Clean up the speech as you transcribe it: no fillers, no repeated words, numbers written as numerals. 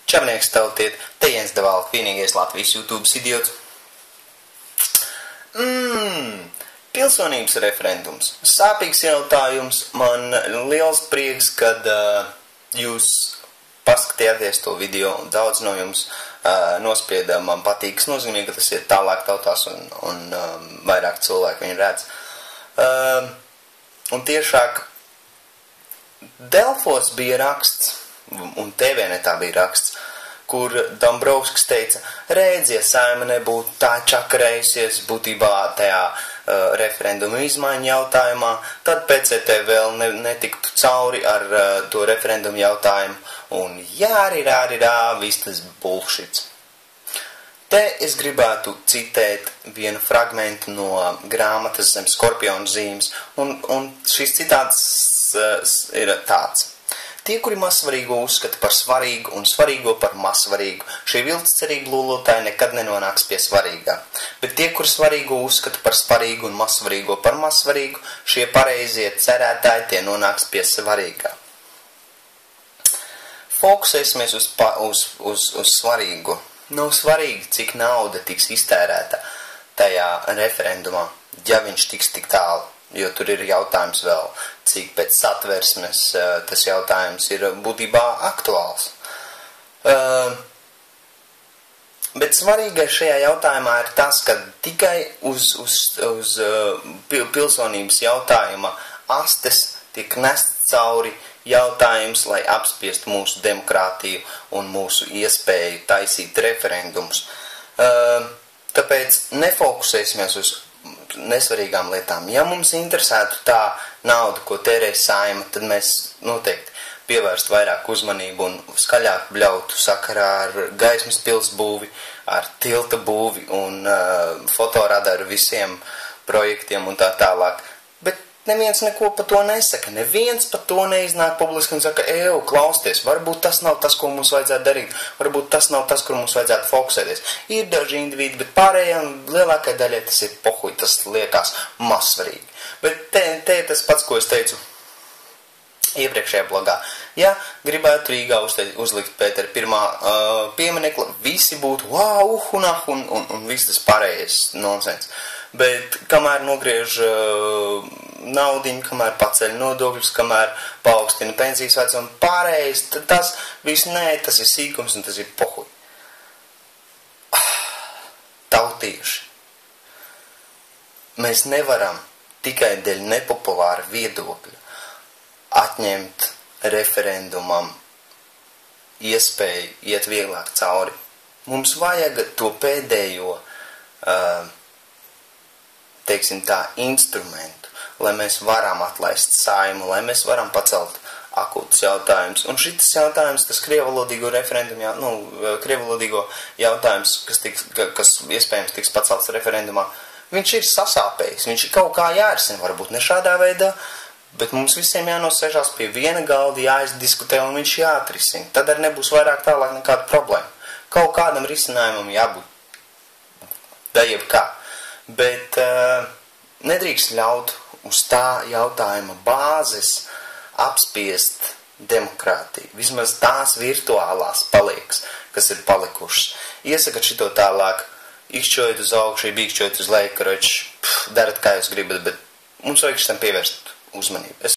Čarnieks tautiet, te Jens Devalk, vienīgais Latvijas YouTube idiots. Pilsonības referendums. Sāpīgs jautājums. Man liels prieks, kad jūs paskatījāties to video. Daudz no jums nospieda man patīk. Tas nozīmē, ka tas ir tālāk tautās un vairāk cilvēku viņu redz. Un tiešāk Delfos bija raksts, un TVNetā bija raksts, kur Dombrovskis teica, redz, ja Saeima nebūtu tā čakarējusies būtībā tajā referendumu izmaiņu jautājumā, tad PCT vēl netiktu cauri ar to referendumu jautājumu, un jārī, viss tas bullshits. Te es gribētu citēt vienu fragmentu no grāmatas Zem skorpionu zīmes, un šis citāts ir tāds. Tie, kuri mazsvarīgo uzskata par svarīgu un svarīgo par mazsvarīgu, šie vilccerīgi lūlotāji nekad nenonāks pie svarīgā. Bet tie, kuri svarīgo uzskata par svarīgu un mazsvarīgo par mazsvarīgu, šie pareizie cerētāji tie nonāks pie svarīgā. Fokusēsimies uz svarīgu. Nav svarīgi, cik nauda tiks iztērēta tajā referendumā, ja viņš tiks tik tālu. Jo tur ir jautājums vēl, cik pēc satversmes tas jautājums ir būtībā aktuāls. Bet svarīgais šajā jautājumā ir tas, ka tikai uz pilsonības jautājuma astes tiek nests cauri jautājums, lai apspiestu mūsu demokrātiju un mūsu iespēju taisīt referendumus. Tāpēc nefokusēsimies uz nesvarīgām lietām. Ja mums interesētu tā nauda, ko tērē Saeima, tad mēs noteikti pievērstu vairāk uzmanību un skaļāk bļautu sakarā ar gaismas pils būvi, ar tilta būvi un fotoradaru visiem projektiem un tā tālāk. Bet neviens neko par to nesaka. Neviens par to neiznāk publiski un saka, klausties, varbūt tas nav tas, ko mums vajadzētu darīt. Varbūt tas nav tas, kur mums vajadzētu fokusēties. Ir daži individi, bet pārējām lielākai daļai tas ir pohuj, tas liekas mazsvarīgi. Bet te ir tas pats, ko es teicu iepriekšējā blogā. Ja gribētu Rīgā uzlikt Pētera pirmā pieminekla, visi būtu un viss tas pārējais nonsens. Bet kamēr nogriež naudiņu, kamēr paceļ nodokļus, kamēr paaugstina pensijas vecumu pārējais, tad tas viss tas ir sīkums un tas ir pohuj. Tautieši. Mēs nevaram tikai dēļ nepopulāra viedokļa atņemt referendumam iespēju iet vieglāk cauri. Mums vajag to pēdējo teiksim tā, instrumentu, lai mēs varam atlaist Saeimu, lai mēs varam pacelt akūtus jautājumus. Un šitas jautājums, tas krievalodīgo referendumu, krievalodīgo jautājums, kas iespējams tiks pacelts referendumā, viņš ir sasāpējis, viņš ir kaut kā jārisina, varbūt ne šādā veidā, bet mums visiem jānosēžās pie viena galda, jāizdiskutē un viņš jāatrisina. Tad arī nebūs vairāk tālāk nekāda problēma. Kaut kādam risinājumam jābūt da jebkā. Bet nedrīkst ļaut uz tā jautājuma bāzes apspiest demokrātiju. Vismaz tās virtuālās paliekas, kas ir palikušas. Iesakat šito tālāk, ikšķojot uz augšu, bīkšķojot uz leju, karoči, darat kā jūs gribat, bet mums vajag šitam pievērst uzmanību.